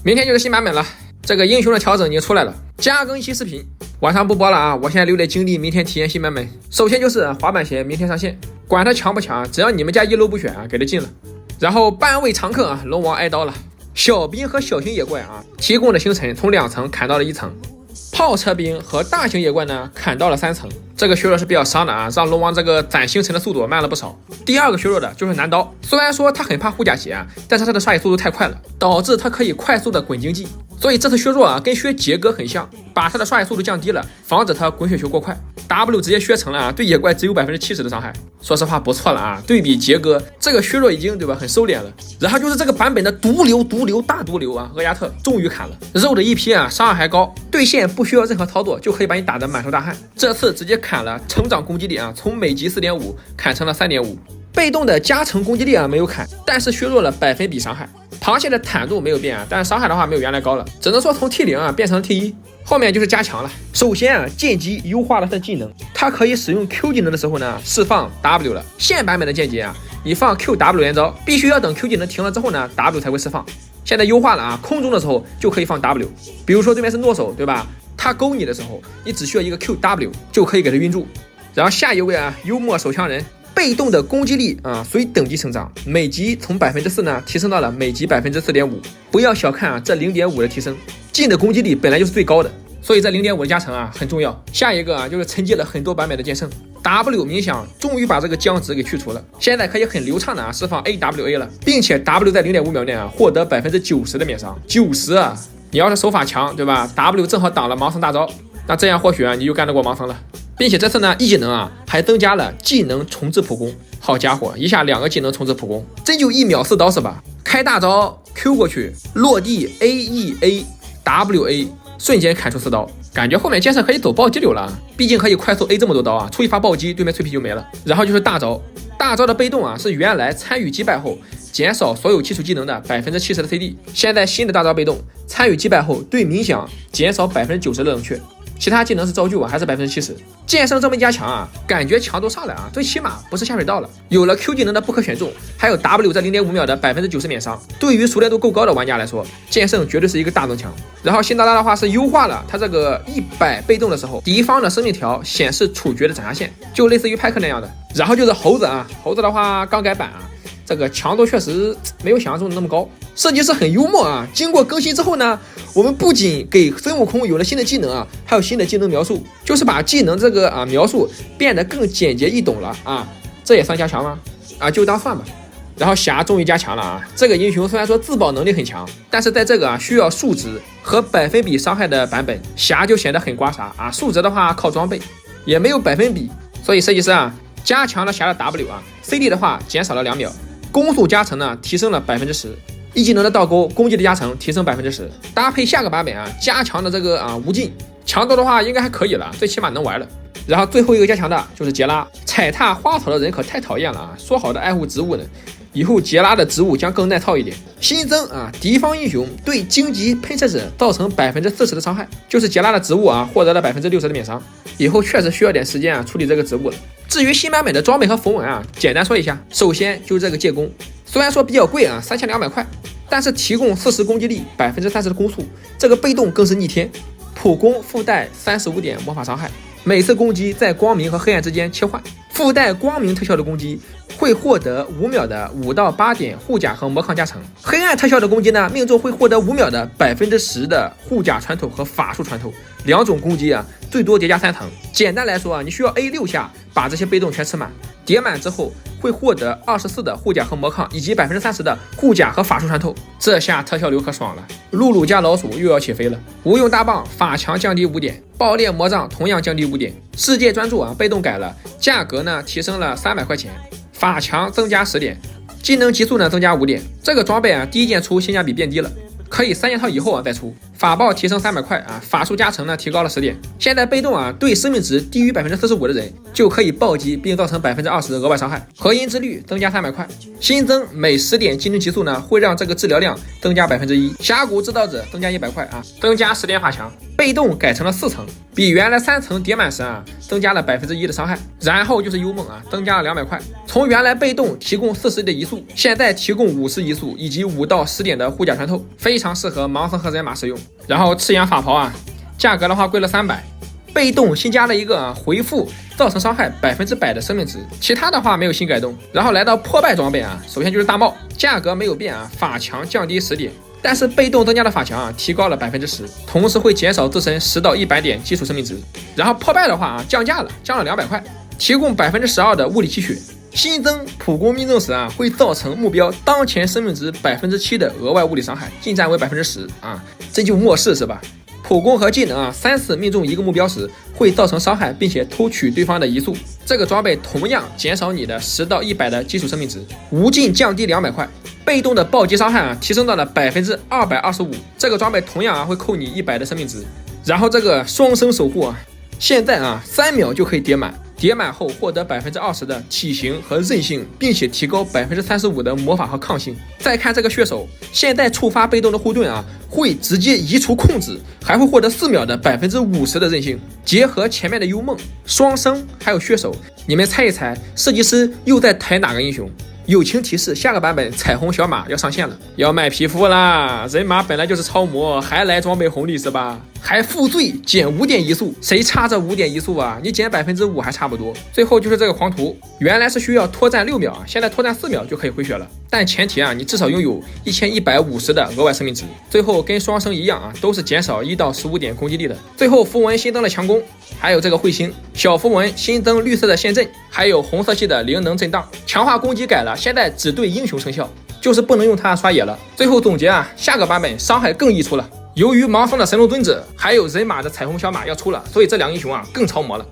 明天就是新版本了，这个英雄的调整已经出来了，加更新视频，晚上不播了啊！我现在留点精力，明天体验新版本。首先就是滑板鞋明天上线，管它强不强，只要你们家一楼不选啊，给它进了。然后半位常客啊，龙王挨刀了，小兵和小型野怪啊，提供的星辰从2层砍到了1层。炮车兵和大型野怪呢，砍到了3层，这个削弱是比较伤的啊，让龙王这个攒星辰的速度慢了不少。第二个削弱的就是男刀，虽然说他很怕护甲鞋啊，但是他的刷野速度太快了，导致他可以快速的滚经济，所以这次削弱啊，跟削杰哥很像，把他的刷野速度降低了，防止他滚雪球过快。W 直接削成了啊，对野怪只有70%的伤害，说实话不错了啊，对比杰哥这个削弱已经对吧，很收敛了。然后就是这个版本的毒瘤大毒瘤啊，厄亚特终于砍了，肉的一批啊，伤害还高，对线不需要任何操作就可以把你打得满头大汗。这次直接砍了成长攻击力啊，从每级4.5砍成了3.5。被动的加成攻击力啊没有砍，但是削弱了百分比伤害。螃蟹的坦度没有变啊，但是伤害的话没有原来高了，只能说从 T0 啊变成了 T1。后面就是加强了。首先啊，剑姬优化了他的技能，它可以使用 Q 技能的时候呢释放 W 了。现版本的剑姬啊，你放 QW 连招，必须要等 Q 技能停了之后呢 W 才会释放。现在优化了啊，空中的时候就可以放 W。比如说对面是诺手对吧？他勾你的时候，你只需要一个 QW 就可以给他晕住。然后下一位啊，幽默手枪人。被动的攻击力啊，随等级成长，每级从4%呢提升到了每级4.5%。不要小看啊这0.5的提升，进的攻击力本来就是最高的，所以这0.5的加成啊很重要。下一个啊就是沉寂了很多版本的剑圣 W 冥想，终于把这个僵直给去除了，现在可以很流畅的啊释放 AWA 了，并且 W 在0.5秒内啊获得90%的免伤，90啊！你要是手法强对吧 ？W 正好挡了盲僧大招，那这样或许啊你就干得过盲僧了。并且这次呢，一技能啊还增加了技能重置普攻，好家伙，一下2个技能重置普攻，真就1秒4刀是吧？开大招 Q 过去，落地 AEAWA， 瞬间砍出4刀，感觉后面剑圣可以走暴击流了，毕竟可以快速 A 这么多刀啊，出一发暴击，对面脆皮就没了。然后就是大招，大招的被动啊是原来参与击败后减少所有基础技能的70%的 CD， 现在新的大招被动参与击败后对冥想减少90%的冷却。其他技能是造就啊，还是70%。剑圣这么一加强啊，感觉强度上来啊，最起码不是下水道了。有了 Q 技能的不可选中，还有 W 在0.5秒的90%免伤，对于熟练度够高的玩家来说，剑圣绝对是一个大增强。然后新大大的话是优化了它这个100被动的时候，敌方的生命条显示处决的斩杀线，就类似于派克那样的。然后就是猴子啊，猴子的话刚改版啊。这个强度确实没有想象中的那么高，设计师很幽默啊。经过更新之后呢，我们不仅给孙悟空有了新的技能啊，还有新的技能描述，就是把技能这个描述变得更简洁易懂了啊。这也算加强吗？啊，就当算吧。然后霞终于加强了啊。这个英雄虽然说自保能力很强，但是在这个需要数值和百分比伤害的版本，霞就显得很刮痧啊。数值的话靠装备，也没有百分比，所以设计师啊加强了霞的 W 啊 ，CD 的话减少了2秒。攻速加成呢提升了10%，一技能的倒钩攻击的加成提升10%，搭配下个版本啊加强的这个无尽强度的话应该还可以了，最起码能玩了。然后最后一个加强的就是杰拉，踩踏花草的人可太讨厌了啊！说好的爱护植物呢，以后杰拉的植物将更耐操一点。新增啊，敌方英雄对荆棘喷射者造成40%的伤害，就是杰拉的植物啊获得了60%的免伤。以后确实需要点时间啊处理这个植物了。至于新版本的装备和符文啊，简单说一下。首先就是这个借弓，虽然说比较贵啊，3200块，但是提供40攻击力，30%的攻速，这个被动更是逆天。普攻附带35点魔法伤害，每次攻击在光明和黑暗之间切换，附带光明特效的攻击会获得5秒的5到8点护甲和魔抗加成，黑暗特效的攻击呢，命中会获得5秒的10%的护甲穿透和法术穿透，两种攻击啊，最多叠加3层。简单来说啊，你需要 A6下把这些被动全吃满，叠满之后会获得24的护甲和魔抗，以及30%的护甲和法术穿透。这下特效流可爽了，露露加老鼠又要起飞了。无用大棒法强降低5点，爆裂魔杖同样降低5点。世界专注啊，被动改了，价格呢提升了300块钱，法强增加10点，技能级数呢增加5点。这个装备啊，第一件出性价比变低了，可以3件套以后啊再出。法爆提升300块啊，法术加成呢提高了10点。现在被动啊，对生命值低于45%的人就可以暴击并造成20%的额外伤害。合音之律增加300块，新增每10点技能级数呢，会让这个治疗量增加1%。峡谷制造者增加100块啊，增加10点法强。被动改成了4层，比原来3层叠满时啊，增加了1%的伤害。然后就是幽梦啊，增加了200块，从原来被动提供40的移速，现在提供50移速以及5到10点的护甲穿透，非常适合盲僧和人马使用。然后赤焰法袍啊，价格的话贵了300，被动新加了一个回复造成伤害100%的生命值，其他的话没有新改动。然后来到破败装备啊，首先就是大帽，价格没有变啊，法强降低10点。但是被动增加的法强啊，提高了10%，同时会减少自身10到100点基础生命值。然后破败的话啊，降价了，降了200块，提供12%的物理气血。新增普攻命中时啊，会造成目标当前生命值7%的额外物理伤害，近战为10%啊，这就末世是吧？普攻和技能啊，3次命中一个目标时会造成伤害，并且偷取对方的移速。这个装备同样减少你的10到100的基础生命值，无尽降低200块。被动的暴击伤害啊，提升到了225%，这个装备同样啊会扣你100的生命值。然后这个双生守护啊，现在啊3秒就可以叠满，叠满后获得20%的体型和韧性，并且提高35%的魔法和抗性。再看这个血手，现在触发被动的护盾啊，会直接移除控制，还会获得4秒的50%的韧性。结合前面的幽梦、双生还有血手，你们猜一猜，设计师又在抬哪个英雄？友情提示：下个版本彩虹小马要上线了，要卖皮肤啦！人马本来就是超模，还来装备红利是吧？还负罪减5点移速，谁差这5点移速啊？你减5%还差不多。最后就是这个黄图，原来是需要脱战6秒啊，现在脱战4秒就可以回血了，但前提啊，你至少拥有1150的额外生命值。最后跟双生一样啊，都是减少1到15点攻击力的。最后符文新增了强攻，还有这个彗星小符文新增绿色的陷阵，还有红色系的灵能震荡，强化攻击改了，现在只对英雄生效，就是不能用它刷野了。最后总结啊，下个版本伤害更溢出了。由于盲僧的神龙尊者还有人马的彩虹小马要出了，所以这两英雄啊更超模了。